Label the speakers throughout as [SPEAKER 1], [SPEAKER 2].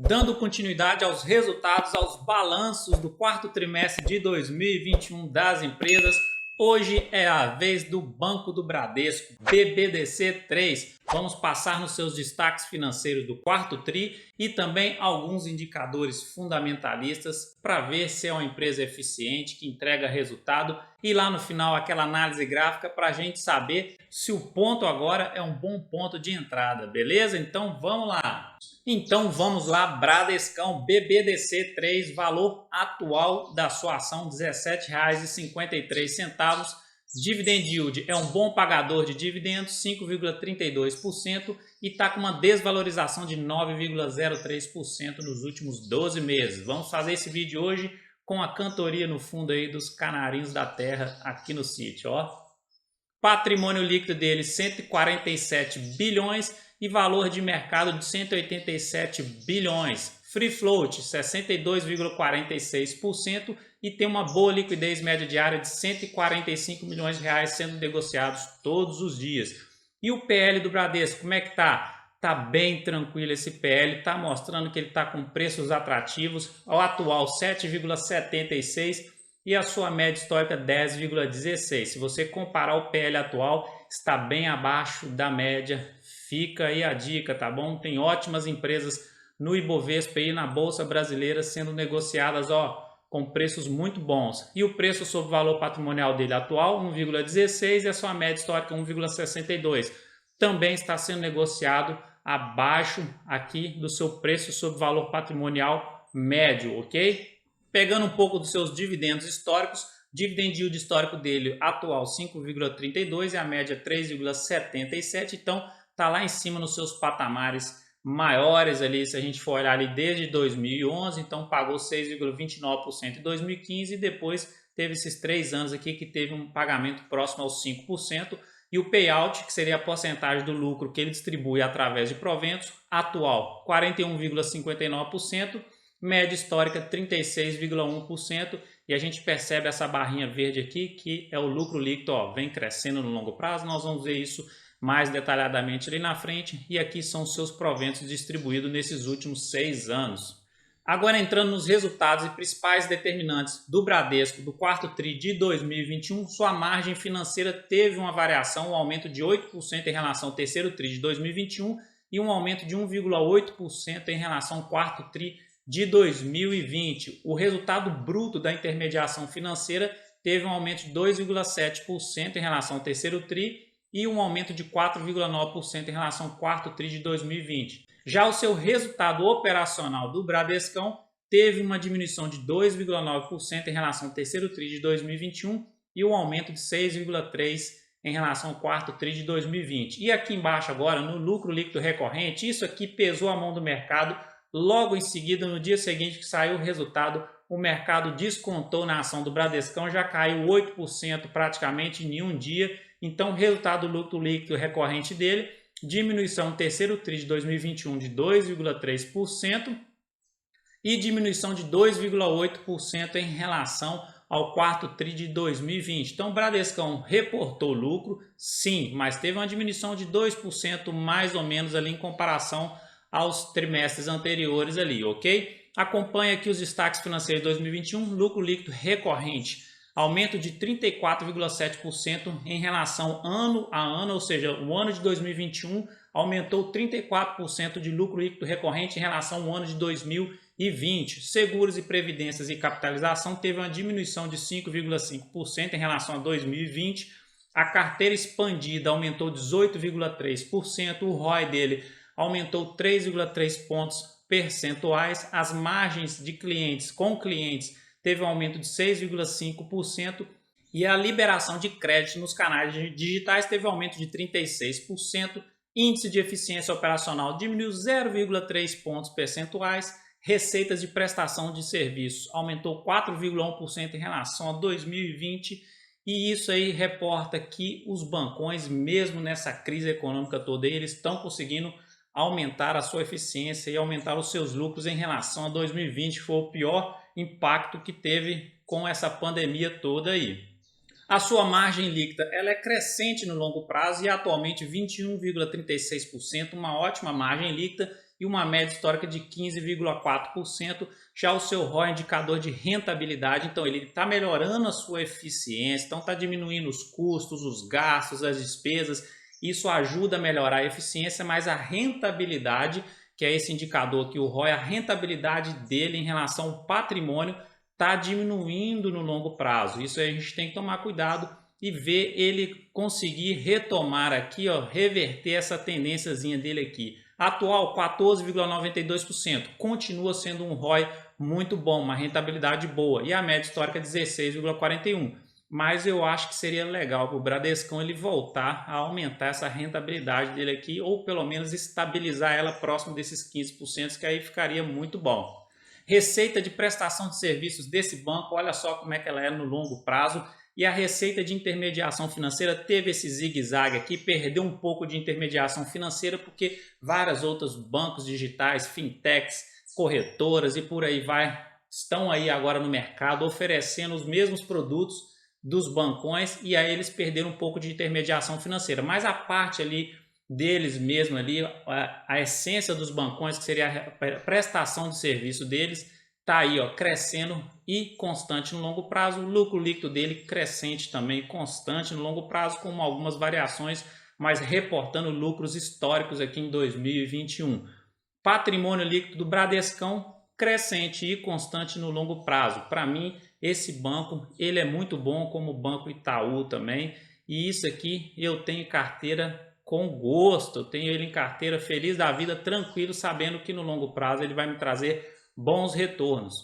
[SPEAKER 1] Dando continuidade aos resultados, aos balanços do quarto trimestre de 2021 das empresas, hoje é a vez do Banco do Bradesco, BBDC3. Vamos passar nos seus destaques financeiros do quarto tri e também alguns indicadores fundamentalistas para ver se é uma empresa eficiente, que entrega resultado, e lá no final aquela análise gráfica para a gente saber se o ponto agora é um bom ponto de entrada, beleza? Então vamos lá! Bradescão BBDC3, valor atual da sua ação R$ 17,53. Dividend yield é um bom pagador de dividendos, 5,32%, e está com uma desvalorização de 9,03% nos últimos 12 meses. Vamos fazer esse vídeo hoje com a cantoria no fundo aí dos canarinhos da terra aqui no sítio, ó. Patrimônio líquido dele 147 bilhões e valor de mercado de 187 bilhões. Free float 62,46% e tem uma boa liquidez média diária de 145 milhões de reais sendo negociados todos os dias. E o PL do Bradesco, como é que tá? Tá bem tranquilo esse PL, tá mostrando que ele tá com preços atrativos, ao atual 7,76 e a sua média histórica 10,16. Se você comparar o PL atual, está bem abaixo da média. Fica aí a dica, tá bom? Tem ótimas empresas no Ibovespa e na Bolsa Brasileira sendo negociadas, ó, com preços muito bons. E o preço sobre o valor patrimonial dele atual, 1,16, e a sua média histórica 1,62. Também está sendo negociado abaixo aqui do seu preço sobre valor patrimonial médio, ok? Pegando um pouco dos seus dividendos históricos, dividend yield histórico dele atual 5,32 e a média 3,77, então tá lá em cima nos seus patamares maiores ali, se a gente for olhar ali desde 2011, então pagou 6,29% em 2015 e depois teve esses 3 anos aqui que teve um pagamento próximo aos 5%, e o payout, que seria a porcentagem do lucro que ele distribui através de proventos, atual 41,59%, média histórica 36,1%, e a gente percebe essa barrinha verde aqui que é o lucro líquido, ó, vem crescendo no longo prazo. Nós vamos ver isso mais detalhadamente ali na frente, e aqui são os seus proventos distribuídos nesses últimos 6 anos. Agora entrando nos resultados e principais determinantes do Bradesco do quarto tri de 2021, sua margem financeira teve uma variação, um aumento de 8% em relação ao terceiro tri de 2021 e um aumento de 1,8% em relação ao quarto tri de 2020. O resultado bruto da intermediação financeira teve um aumento de 2,7% em relação ao terceiro tri e um aumento de 4,9% em relação ao quarto tri de 2020. Já o seu resultado operacional do Bradescão teve uma diminuição de 2,9% em relação ao terceiro tri de 2021 e um aumento de 6,3% em relação ao quarto tri de 2020. E aqui embaixo agora, no lucro líquido recorrente, isso aqui pesou a mão do mercado. Logo em seguida, no dia seguinte que saiu o resultado, o mercado descontou na ação do Bradescão, já caiu 8% praticamente em um dia. Então, o resultado do lucro líquido recorrente dele, diminuição no terceiro tri de 2021 de 2,3% e diminuição de 2,8% em relação ao quarto tri de 2020. Então, o Bradescão reportou lucro, sim, mas teve uma diminuição de 2% mais ou menos ali em comparação aos trimestres anteriores ali, ok? Acompanhe aqui os destaques financeiros de 2021, lucro líquido recorrente, aumento de 34,7% em relação ano a ano, ou seja, o ano de 2021 aumentou 34% de lucro líquido recorrente em relação ao ano de 2020. Seguros e previdências e capitalização teve uma diminuição de 5,5% em relação a 2020. A carteira expandida aumentou 18,3%, o ROI dele aumentou 3,3 pontos percentuais, as margens de clientes com clientes teve um aumento de 6,5% e a liberação de crédito nos canais digitais teve um aumento de 36%, índice de eficiência operacional diminuiu 0,3 pontos percentuais, receitas de prestação de serviços aumentou 4,1% em relação a 2020, e isso aí reporta que os bancões, mesmo nessa crise econômica toda, eles estão conseguindo aumentar a sua eficiência e aumentar os seus lucros em relação a 2020, foi o pior impacto que teve com essa pandemia toda aí. A sua margem líquida ela é crescente no longo prazo e atualmente 21,36%, uma ótima margem líquida e uma média histórica de 15,4%. Já o seu ROI, indicador de rentabilidade, então ele está melhorando a sua eficiência, então está diminuindo os custos, os gastos, as despesas. Isso ajuda a melhorar a eficiência, mas a rentabilidade, que é esse indicador aqui, o ROI, a rentabilidade dele em relação ao patrimônio está diminuindo no longo prazo. Isso aí a gente tem que tomar cuidado e ver ele conseguir retomar aqui, ó, reverter essa tendênciazinha dele aqui. Atual 14,92%, continua sendo um ROI muito bom, uma rentabilidade boa, e a média histórica 16,41%. Mas eu acho que seria legal para o Bradescão ele voltar a aumentar essa rentabilidade dele aqui, ou pelo menos estabilizar ela próximo desses 15%, que aí ficaria muito bom. Receita de prestação de serviços desse banco, olha só como é que ela é no longo prazo. E a receita de intermediação financeira teve esse zigue-zague aqui, perdeu um pouco de intermediação financeira porque vários outros bancos digitais, fintechs, corretoras e por aí vai, estão aí agora no mercado oferecendo os mesmos produtos dos bancões e aí eles perderam um pouco de intermediação financeira. Mas a parte ali deles mesmo ali, a essência dos bancões, que seria a prestação de serviço deles, está aí, ó, crescendo e constante no longo prazo. O lucro líquido dele crescente também, constante no longo prazo, com algumas variações, mas reportando lucros históricos aqui em 2021. Patrimônio líquido do Bradescão crescente e constante no longo prazo. Para mim, esse banco ele é muito bom, como o Banco Itaú também. E isso aqui eu tenho carteira com gosto, eu tenho ele em carteira feliz da vida, tranquilo, sabendo que no longo prazo ele vai me trazer bons retornos.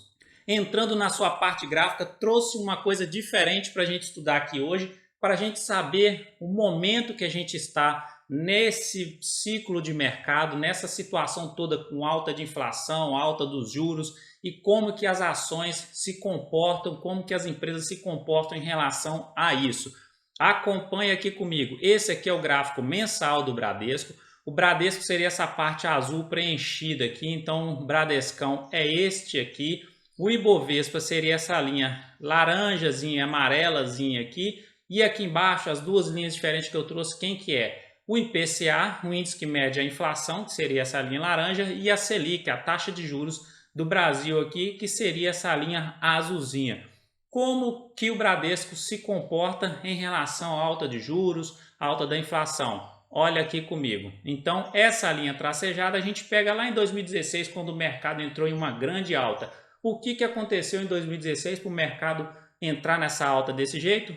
[SPEAKER 1] Entrando na sua parte gráfica, trouxe uma coisa diferente para a gente estudar aqui hoje, para a gente saber o momento que a gente está nesse ciclo de mercado, nessa situação toda com alta de inflação, alta dos juros e como que as ações se comportam, como que as empresas se comportam em relação a isso. Acompanhe aqui comigo. Esse aqui é o gráfico mensal do Bradesco. O Bradesco seria essa parte azul preenchida aqui, então o Bradescão é este aqui. O Ibovespa seria essa linha laranjazinha, amarelazinha aqui. E aqui embaixo as duas linhas diferentes que eu trouxe, quem que é? O IPCA, o índice que mede a inflação, que seria essa linha laranja, e a Selic, a taxa de juros do Brasil aqui, que seria essa linha azulzinha. Como que o Bradesco se comporta em relação à alta de juros, alta da inflação? Olha aqui comigo. Então, essa linha tracejada a gente pega lá em 2016, quando o mercado entrou em uma grande alta. O que aconteceu em 2016 para o mercado entrar nessa alta desse jeito?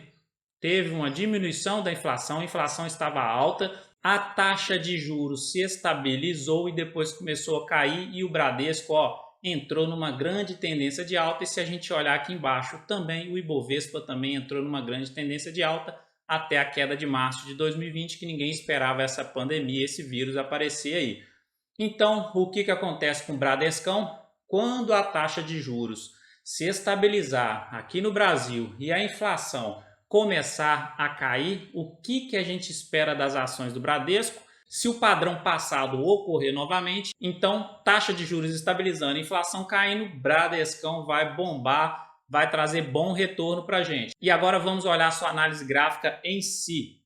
[SPEAKER 1] Teve uma diminuição da inflação, a inflação estava alta, a taxa de juros se estabilizou e depois começou a cair e o Bradesco, ó, entrou numa grande tendência de alta. E se a gente olhar aqui embaixo também, o Ibovespa também entrou numa grande tendência de alta até a queda de março de 2020, que ninguém esperava essa pandemia, esse vírus aparecer aí. Então, o que acontece com o Bradescão? Quando a taxa de juros se estabilizar aqui no Brasil e a inflação começar a cair, o que a gente espera das ações do Bradesco? Se o padrão passado ocorrer novamente, então taxa de juros estabilizando, inflação caindo, Bradescão vai bombar, vai trazer bom retorno para a gente. E agora vamos olhar a sua análise gráfica em si.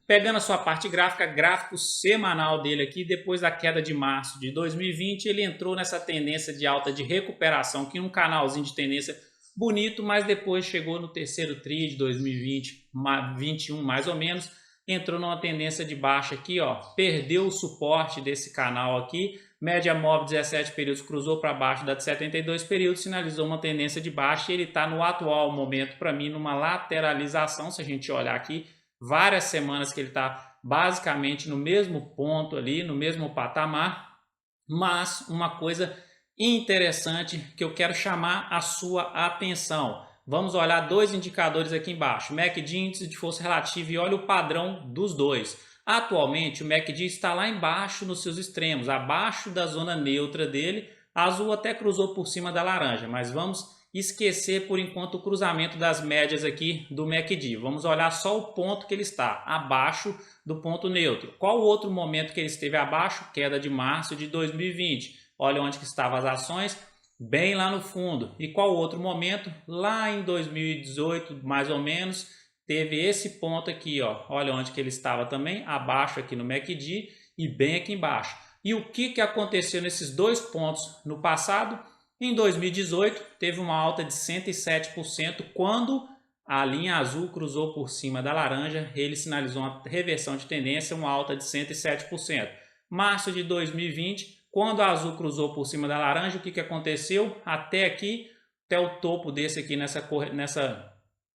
[SPEAKER 1] Pegando a sua parte gráfica, gráfico semanal dele aqui, depois da queda de março de 2020, ele entrou nessa tendência de alta de recuperação, que um canalzinho de tendência bonito, mas depois chegou no terceiro TRI de 2020, 21 mais ou menos, entrou numa tendência de baixa aqui, ó, perdeu o suporte desse canal aqui, média móvel 17 períodos, cruzou para baixo da de 72 períodos, sinalizou uma tendência de baixa e ele está no atual momento, para mim, numa lateralização. Se a gente olhar aqui, várias semanas que ele está basicamente no mesmo ponto ali, no mesmo patamar, mas uma coisa interessante que eu quero chamar a sua atenção. Vamos olhar dois indicadores aqui embaixo, MACD, índice de força relativa, e olha o padrão dos dois. Atualmente o MACD está lá embaixo nos seus extremos, abaixo da zona neutra dele. A azul até cruzou por cima da laranja, mas vamos esquecer por enquanto o cruzamento das médias aqui do MACD. Vamos olhar só o ponto que ele está, abaixo do ponto neutro. Qual o outro momento que ele esteve abaixo? Queda de março de 2020. Olha onde que estavam as ações, bem lá no fundo. E qual outro momento? Lá em 2018, mais ou menos, teve esse ponto aqui, ó. Olha onde que ele estava também, abaixo aqui no MACD e bem aqui embaixo. E o que aconteceu nesses dois pontos no passado? Em 2018, teve uma alta de 107% quando a linha azul cruzou por cima da laranja, ele sinalizou uma reversão de tendência, uma alta de 107%. Março de 2020, quando a azul cruzou por cima da laranja, o que aconteceu? Até aqui, até o topo desse aqui, nessa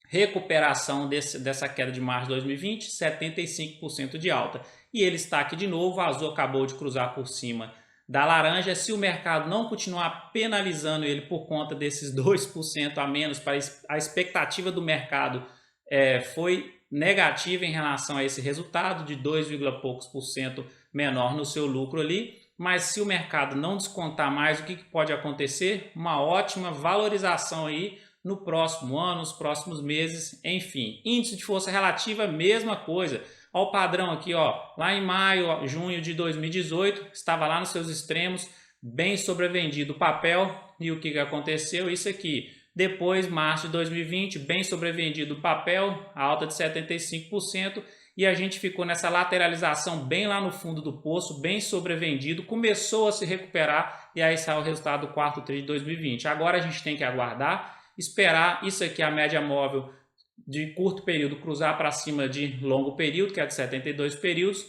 [SPEAKER 1] recuperação dessa queda de março de 2020, 75% de alta. E ele está aqui de novo, a azul acabou de cruzar por cima da laranja. Se o mercado não continuar penalizando ele por conta desses 2% a menos, a expectativa do mercado foi negativa em relação a esse resultado, de 2, poucos por cento menor no seu lucro ali. Mas se o mercado não descontar mais, o que pode acontecer? Uma ótima valorização aí no próximo ano, nos próximos meses, enfim. Índice de força relativa, mesma coisa. Olha o padrão aqui, ó, lá em maio, junho de 2018, estava lá nos seus extremos, bem sobrevendido o papel. E o que aconteceu? Isso aqui. Depois, março de 2020, bem sobrevendido o papel, alta de 75%. E a gente ficou nessa lateralização bem lá no fundo do poço, bem sobrevendido, começou a se recuperar e aí saiu o resultado do quarto tri de 2020. Agora a gente tem que aguardar, esperar isso aqui, a média móvel de curto período cruzar para cima de longo período, que é de 72 períodos,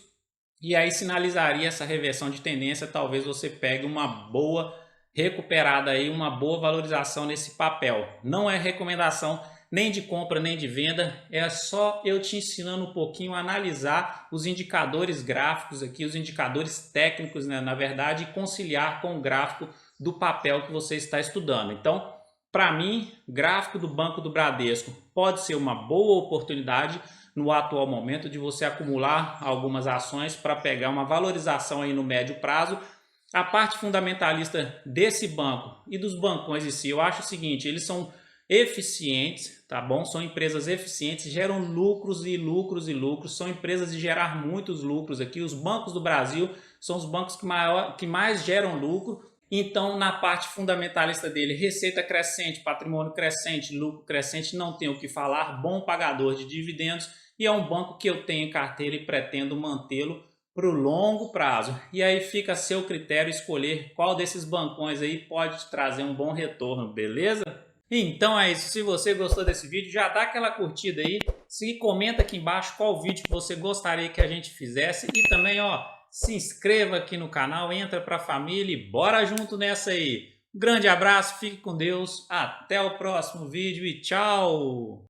[SPEAKER 1] e aí sinalizaria essa reversão de tendência, talvez você pegue uma boa recuperada aí, uma boa valorização nesse papel. Não é recomendação nem de compra nem de venda, é só eu te ensinando um pouquinho a analisar os indicadores gráficos aqui, os indicadores técnicos, né, na verdade, e conciliar com o gráfico do papel que você está estudando. Então, para mim, gráfico do Banco do Bradesco pode ser uma boa oportunidade no atual momento de você acumular algumas ações para pegar uma valorização aí no médio prazo. A parte fundamentalista desse banco e dos bancões em si, eu acho o seguinte, eles são eficientes, tá bom? São empresas eficientes, geram lucros e lucros e lucros, são empresas de gerar muitos lucros aqui. Os bancos do Brasil são os bancos que mais geram lucro. Então, na parte fundamentalista dele, receita crescente, patrimônio crescente, lucro crescente, não tem o que falar, bom pagador de dividendos e é um banco que eu tenho em carteira e pretendo mantê-lo para o longo prazo. E aí fica a seu critério escolher qual desses bancões aí pode te trazer um bom retorno, beleza? Então é isso, se você gostou desse vídeo, já dá aquela curtida aí, comenta aqui embaixo qual vídeo que você gostaria que a gente fizesse e também, ó, se inscreva aqui no canal, entra para a família e bora junto nessa aí. Um grande abraço, fique com Deus, até o próximo vídeo e tchau!